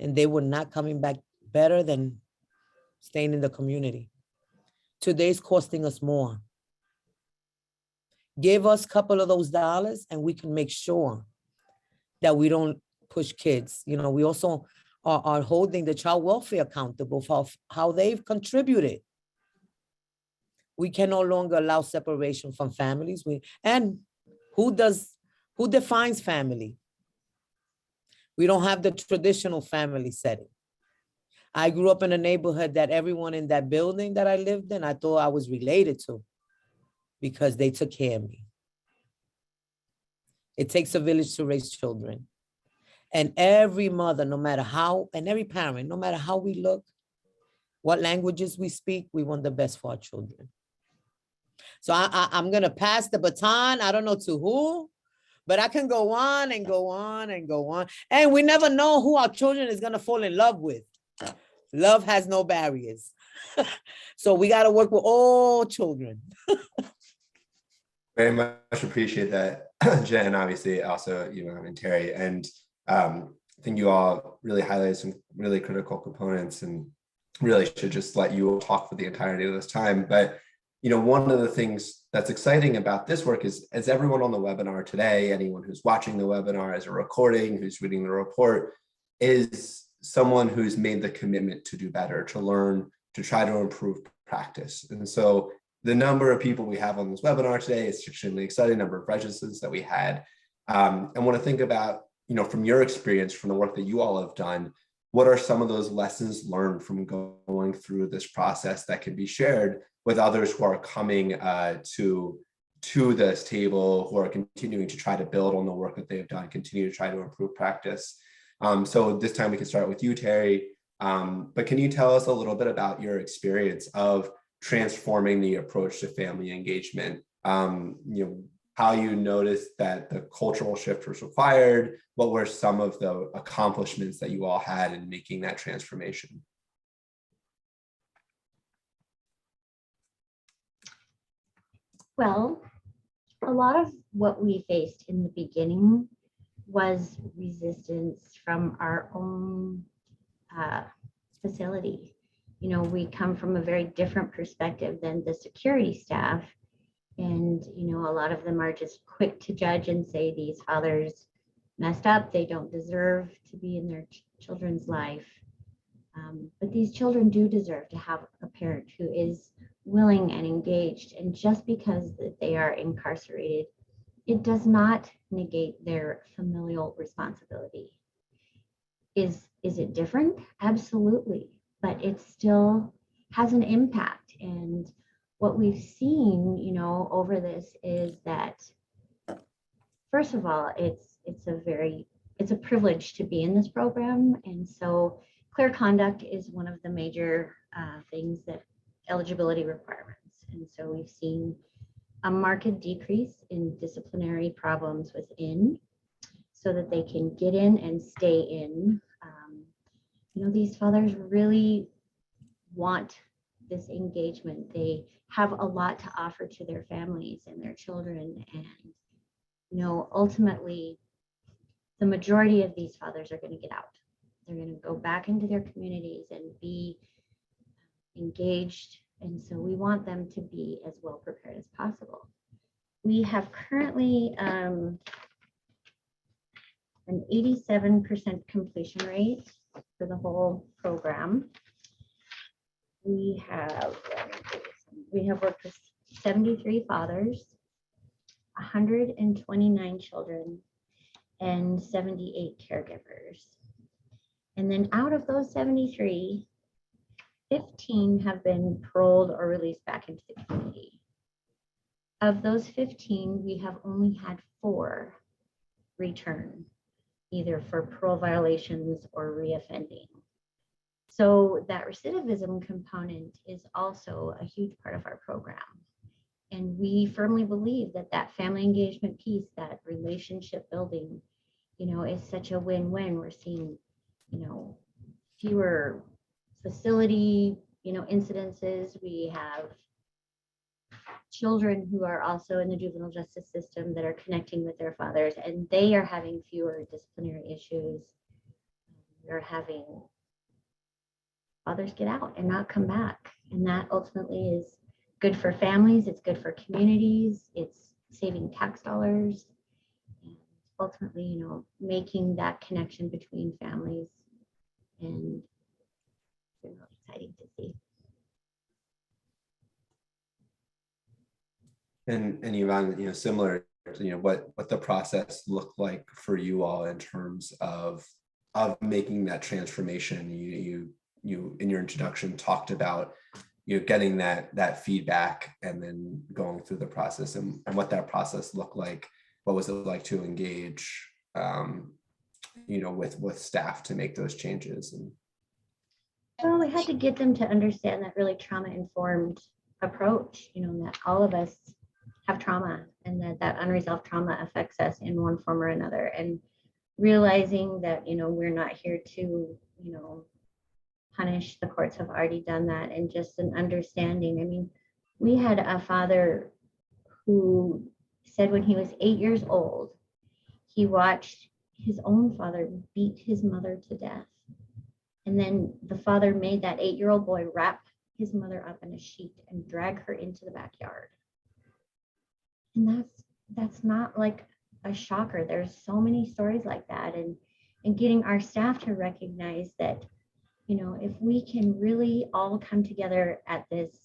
and they were not coming back better than staying in the community. Today's costing us more. Give us a couple of those dollars and we can make sure that we don't push kids. You know, we also are holding the child welfare accountable for how they've contributed. We can no longer allow separation from families. And who defines family? We don't have the traditional family setting. I grew up in a neighborhood that everyone in that building that I lived in, I thought I was related to because they took care of me. It takes a village to raise children. And every mother, no matter how, and every parent, no matter how we look, what languages we speak, we want the best for our children. So I'm going to pass the baton. I don't know to who, but I can go on and go on and go on. And we never know who our children is going to fall in love with. Love has no barriers. So we got to work with all children. Very much appreciate that, Jen, and obviously also, and Terry. And I think you all really highlighted some really critical components and really should just let you all talk for the entirety of this time. But, one of the things that's exciting about this work is, as everyone on the webinar today, anyone who's watching the webinar as a recording, who's reading the report, is someone who's made the commitment to do better, to learn, to try to improve practice. And so the number of people we have on this webinar today is extremely exciting, number of registers that we had. And want to think about, from your experience, from the work that you all have done, what are some of those lessons learned from going through this process that can be shared with others who are coming to this table, who are continuing to try to build on the work that they have done, continue to try to improve practice. So this time we can start with you, Terry. But can you tell us a little bit about your experience of transforming the approach to family engagement? How you noticed that the cultural shift was required? What were some of the accomplishments that you all had in making that transformation? Well, a lot of what we faced in the beginning was resistance from our own facility. We come from a very different perspective than the security staff. And, a lot of them are just quick to judge and say these fathers messed up. They don't deserve to be in their children's life. But these children do deserve to have a parent who is willing and engaged. And just because that they are incarcerated, it does not negate their familial responsibility. Is it different? Absolutely. But it still has an impact. And what we've seen, you know, over this is that, first of all, it's a privilege to be in this program. And so clear conduct is one of the major things that eligibility requirements. And so we've seen a marked decrease in disciplinary problems within so that they can get in and stay in. You know, these fathers really want this engagement. They have a lot to offer to their families and their children. And, you know, ultimately, the majority of these fathers are going to get out. They're going to go back into their communities and be engaged. And so we want them to be as well prepared as possible. We have currently an 87% completion rate for the whole program. We have worked with 73 fathers, 129 children, and 78 caregivers. And then out of those 73, 15 have been paroled or released back into the community. Of those 15, we have only had 4 return, either for parole violations or reoffending. So that recidivism component is also a huge part of our program. And we firmly believe that that family engagement piece, that relationship building, you know, is such a win-win. We're seeing, you know, fewer facility, you know, incidences. We have children who are also in the juvenile justice system that are connecting with their fathers, and they are having fewer disciplinary issues. They're having fathers get out and not come back. And that ultimately is good for families, it's good for communities, it's saving tax dollars, and ultimately, you know, making that connection between families. And it's been really exciting to see. And Yvonne, you know, similar, you know, what the process looked like for you all in terms of making that transformation. You in your introduction talked about, you know, getting that feedback and then going through the process and what that process looked like. What was it like to engage, you know, with staff to make those changes? And well, we had to get them to understand that really trauma-informed approach, you know, that all of us have trauma and that unresolved trauma affects us in one form or another, and realizing that, you know, we're not here to, you know, punish. The courts have already done that. And just an understanding. I mean, we had a father who said when he was 8 years old, he watched his own father beat his mother to death. And then the father made that 8-year-old boy wrap his mother up in a sheet and drag her into the backyard. And that's not like a shocker. There's so many stories like that. And getting our staff to recognize that, you know, if we can really all come together at this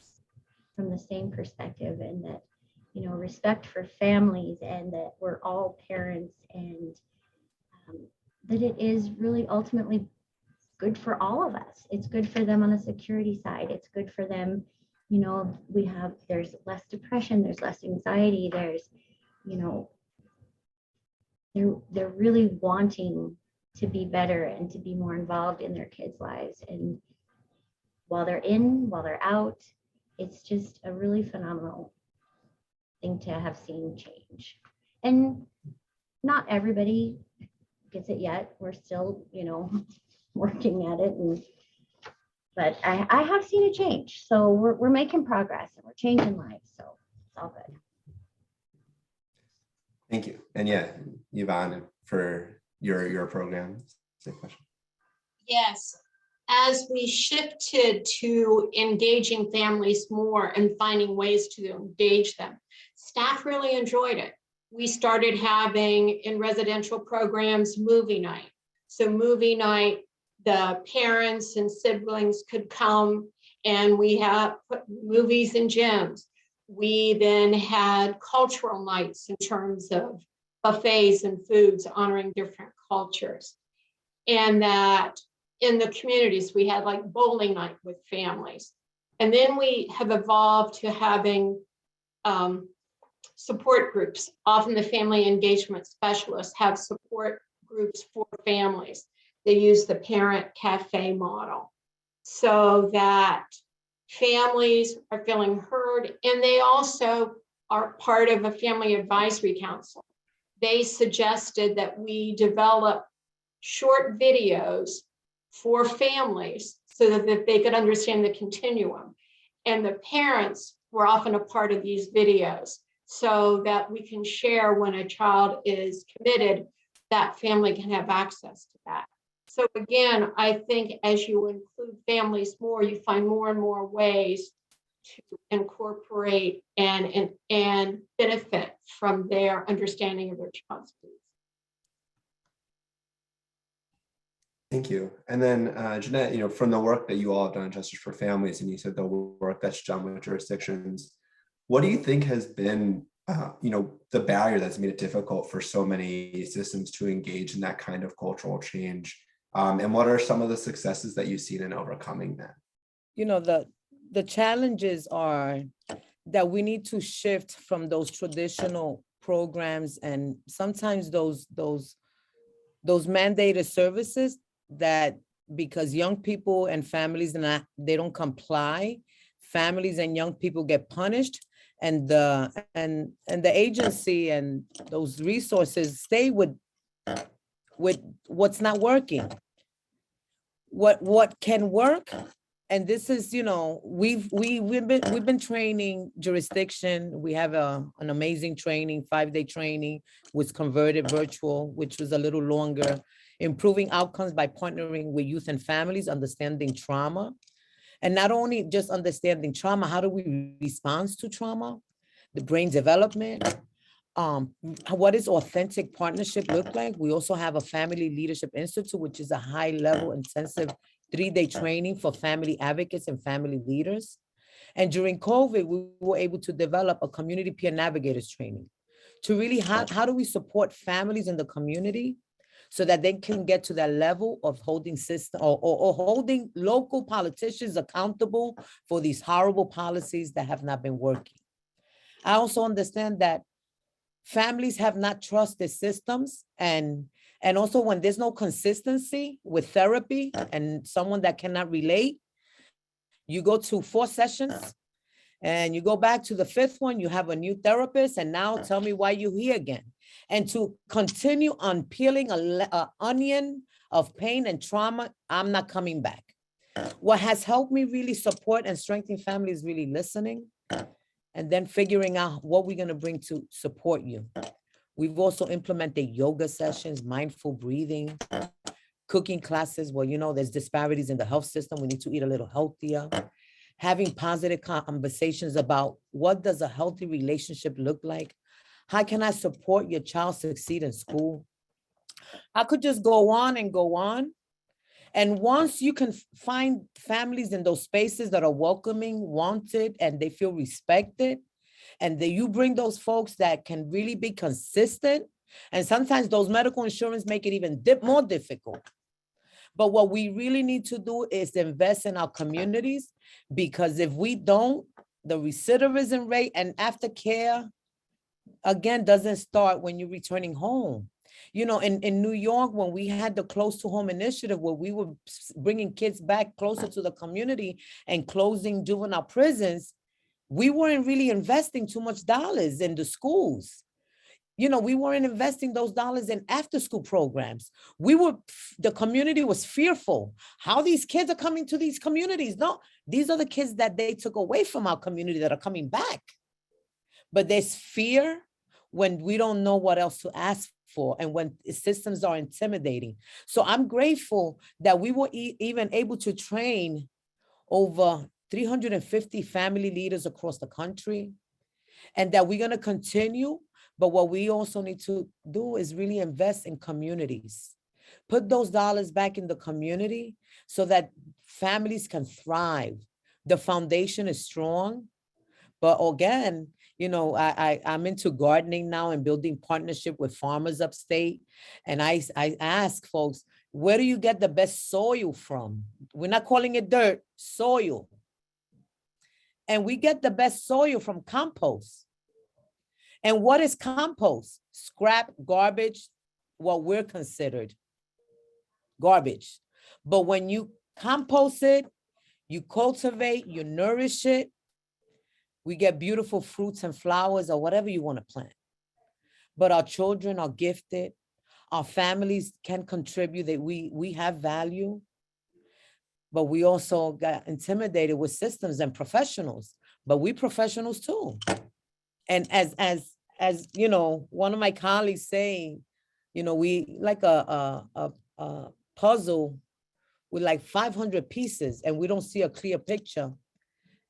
from the same perspective, and that, you know, respect for families, and that we're all parents, and that it is really ultimately good for all of us. It's good for them on the security side. It's good for them. You know, there's less depression, there's less anxiety, there's, you know, they're really wanting to be better and to be more involved in their kids' lives. And while they're in, while they're out, it's just a really phenomenal thing to have seen change. And not everybody gets it yet. We're still, you know, working at it. But I have seen a change. So we're making progress and we're changing lives. So it's all good. thank you. And yeah, Yvonne, for your program. Same question. Yes, as we shifted to engaging families more and finding ways to engage them, staff really enjoyed it. We started having in residential programs movie night. So movie night the parents and siblings could come, and we had put movies and gyms. We then had cultural nights in terms of buffets and foods honoring different cultures. And that in the communities, we had like bowling night with families. And then we have evolved to having support groups. Often the family engagement specialists have support groups for families. They use the parent cafe model so that families are feeling heard, and they also are part of a family advisory council. They suggested that we develop short videos for families so that they could understand the continuum. And the parents were often a part of these videos so that we can share when a child is committed, that family can have access to that. So again, I think as you include families more, you find more and more ways to incorporate and benefit from their understanding of their child's needs. Thank you. And then Jeannette, from the work that you all have done at Justice for Families, and you said the work that's done with jurisdictions, what do you think has been, the barrier that's made it difficult for so many systems to engage in that kind of cultural change? And what are some of the successes that you've seen in overcoming that? The challenges are that we need to shift from those traditional programs, and sometimes those mandated services that, because young people and families they don't comply, families and young people get punished, and the agency and those resources stay with what's not working. What can work, and this is, we've been training jurisdiction. We have an amazing training, 5-day training, was converted virtual, which was a little longer, improving outcomes by partnering with youth and families, understanding trauma. And not only just understanding trauma, how do we respond to trauma, the brain development, what does authentic partnership look like? We also have a Family Leadership Institute, which is a high-level intensive 3-day training for family advocates and family leaders. And during COVID, we were able to develop a community peer navigators training to really, how do we support families in the community so that they can get to that level of holding system or holding local politicians accountable for these horrible policies that have not been working. I also understand that families have not trusted systems, and also when there's no consistency with therapy and someone that cannot relate, you go to 4 sessions and you go back to the 5th one, you have a new therapist, and now tell me why you're here again. And to continue on peeling an onion of pain and trauma, I'm not coming back. What has helped me really support and strengthen families is really listening, and then figuring out what we're going to bring to support you. We've also implemented yoga sessions, mindful breathing, cooking classes. Well, there's disparities in the health system. We need to eat a little healthier. Having positive conversations about what does a healthy relationship look like? How can I support your child succeed in school? I could just go on and go on. And once you can find families in those spaces that are welcoming, wanted, and they feel respected, and then you bring those folks that can really be consistent, and sometimes those medical insurance make it even more difficult. But what we really need to do is invest in our communities, because if we don't, the recidivism rate and aftercare, again, doesn't start when you're returning home. In New York, when we had the Close to Home initiative, where we were bringing kids back closer to the community and closing juvenile prisons, we weren't really investing too much dollars in the schools. We weren't investing those dollars in after school programs. The community was fearful. How these kids are coming to these communities? No, these are the kids that they took away from our community that are coming back. But there's fear when we don't know what else to ask for, and when systems are intimidating. So I'm grateful that we were even able to train over 350 family leaders across the country, and that we're going to continue. But what we also need to do is really invest in communities, Put those dollars back in the community so that families can thrive. The foundation is strong, but again, you know, I'm into gardening now and building partnership with farmers upstate. And I ask folks, where do you get the best soil from? We're not calling it dirt, soil. And we get the best soil from compost. And what is compost? Scrap, garbage, what we're considered garbage. But when you compost it, you cultivate, you nourish it, we get beautiful fruits and flowers or whatever you want to plant. But our children are gifted. Our families can contribute, that we have value. But we also got intimidated with systems and professionals. But we professionals too. And as you know, one of my colleagues saying, you know, we like a puzzle with like 500 pieces and we don't see a clear picture,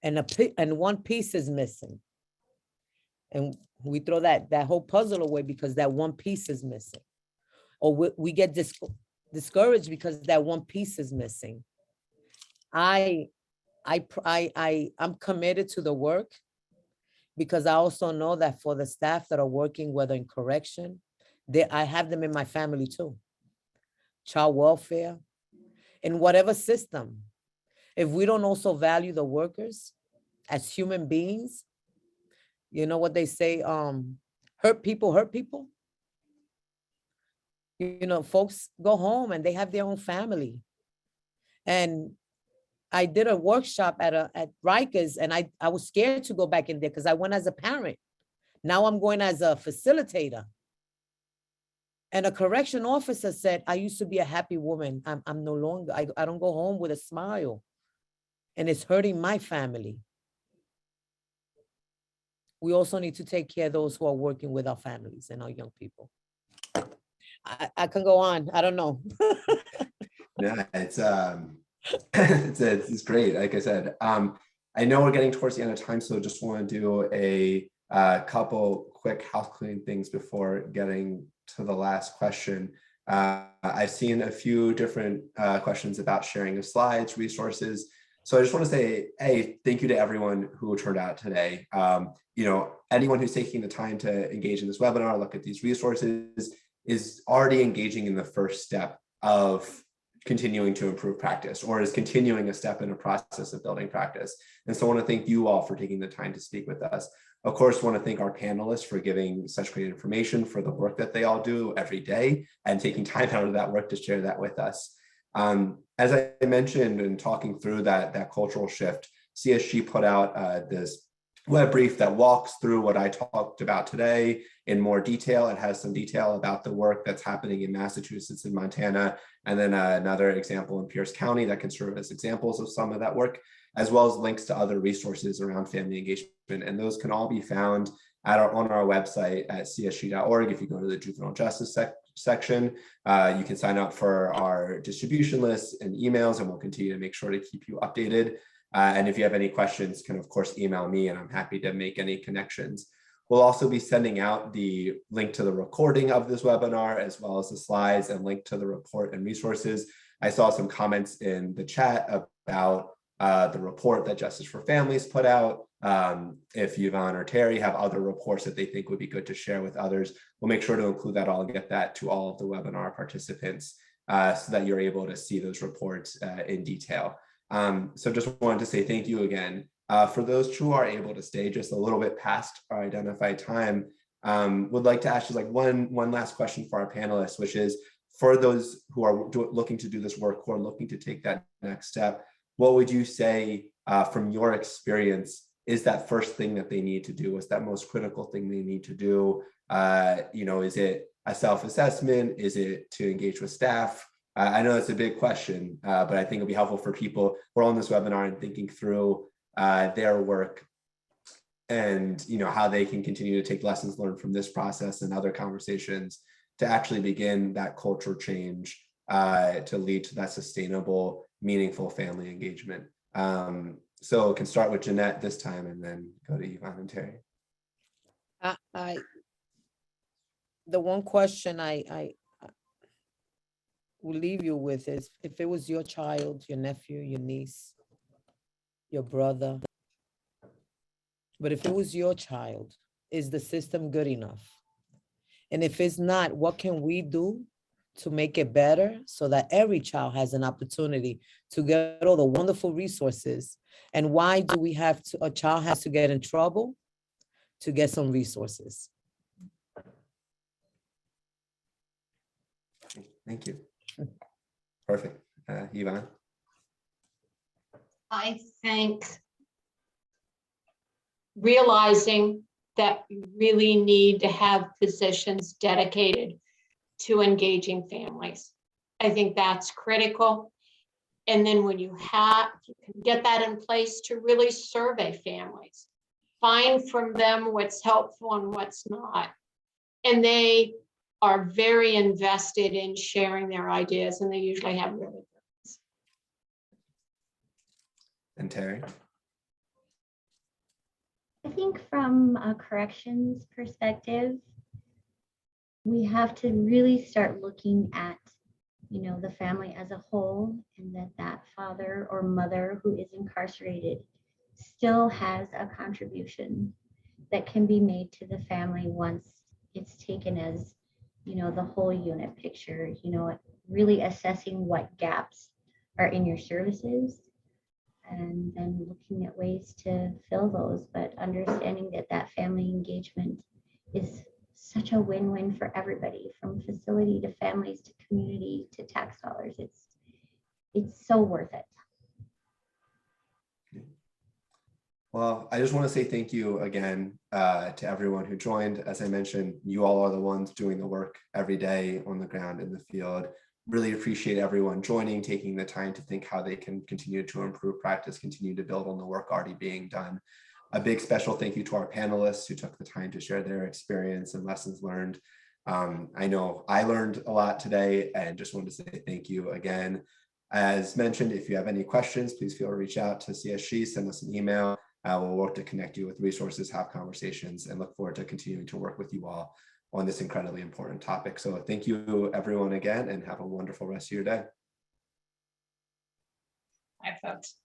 and one piece is missing. And we throw that whole puzzle away because that one piece is missing. Or we get discouraged because that one piece is missing. I'm committed to the work because I also know that for the staff that are working, whether in correction, I have them in my family too. Child welfare, in whatever system. If we don't also value the workers as human beings, you know what they say, hurt people hurt people. You know, folks go home and they have their own family. And I did a workshop at Rikers, and I was scared to go back in there because I went as a parent. Now I'm going as a facilitator. And a correction officer said, I used to be a happy woman. I'm no longer, I don't go home with a smile. And it's hurting my family. We also need to take care of those who are working with our families and our young people. I can go on. I don't know. Yeah, it's great. Like I said, I know we're getting towards the end of time, so just want to do a couple quick house cleaning things before getting to the last question. I've seen a few different questions about sharing of slides, resources. So I just want to say, hey, thank you to everyone who turned out today. You know, anyone who's taking the time to engage in this webinar, look at these resources, is already engaging in the first step of continuing to improve practice, or is continuing a step in a process of building practice. And so I want to thank you all for taking the time to speak with us. Of course, want to thank our panelists for giving such great information, for the work that they all do every day and taking time out of that work to share that with us. As I mentioned in talking through that cultural shift, CSG put out this web brief that walks through what I talked about today in more detail. It has some detail about the work that's happening in Massachusetts and Montana, and then another example in Pierce County that can serve as examples of some of that work, as well as links to other resources around family engagement. And those can all be found on our website at csg.org. If you go to the juvenile justice section, you can sign up for our distribution lists and emails, and we'll continue to make sure to keep you updated. And if you have any questions, can of course email me, and I'm happy to make any connections. We'll also be sending out the link to the recording of this webinar, as well as the slides and link to the report and resources. I saw some comments in the chat about the report that Justice for Families put out. If Yvonne or Terry have other reports that they think would be good to share with others, we'll make sure to include that all and get that to all of the webinar participants so that you're able to see those reports in detail. So just wanted to say thank you again. For those who are able to stay just a little bit past our identified time, would like to ask you like one last question for our panelists, which is for those who are looking to do this work, who are looking to take that next step, what would you say from your experience is that first thing that they need to do? Is that most critical thing they need to do? You know, is it a self-assessment? Is it to engage with staff? I know it's a big question, but I think it'll be helpful for people who are on this webinar and thinking through their work and, you know, how they can continue to take lessons learned from this process and other conversations to actually begin that culture change to lead to that sustainable, meaningful family engagement. So can start with Jeannette this time and then go to Yvonne and Terry. The one question will leave you with is, if it was your child, your nephew, your niece, your brother, but if it was your child, is the system good enough? And if it's not, what can we do to make it better so that every child has an opportunity to get all the wonderful resources? And why do we have to, a child has to get in trouble to get some resources? Thank you. Perfect. Yvonne? I think realizing that you really need to have positions dedicated to engaging families. I think that's critical. And then when you can get that in place, to really survey families, find from them what's helpful and what's not. And they are very invested in sharing their ideas, and they usually have really good ones. And Terry? I think from a corrections perspective, we have to really start looking at, the family as a whole, and that father or mother who is incarcerated still has a contribution that can be made to the family once it's taken as, the whole unit picture, really assessing what gaps are in your services, and then looking at ways to fill those, but understanding that family engagement is such a win-win for everybody, from facility to families to community to tax dollars. It's so worth it. Well, I just want to say thank you again to everyone who joined. As I mentioned, you all are the ones doing the work every day on the ground in the field. Really appreciate everyone joining, taking the time to think how they can continue to improve practice, continue to build on the work already being done. A big special thank you to our panelists who took the time to share their experience and lessons learned. I know I learned a lot today, and just wanted to say thank you again. As mentioned, if you have any questions, please feel free to reach out to CSG, send us an email. We'll work to connect you with resources, have conversations, and look forward to continuing to work with you all on this incredibly important topic. So thank you everyone again, and have a wonderful rest of your day. Bye, folks.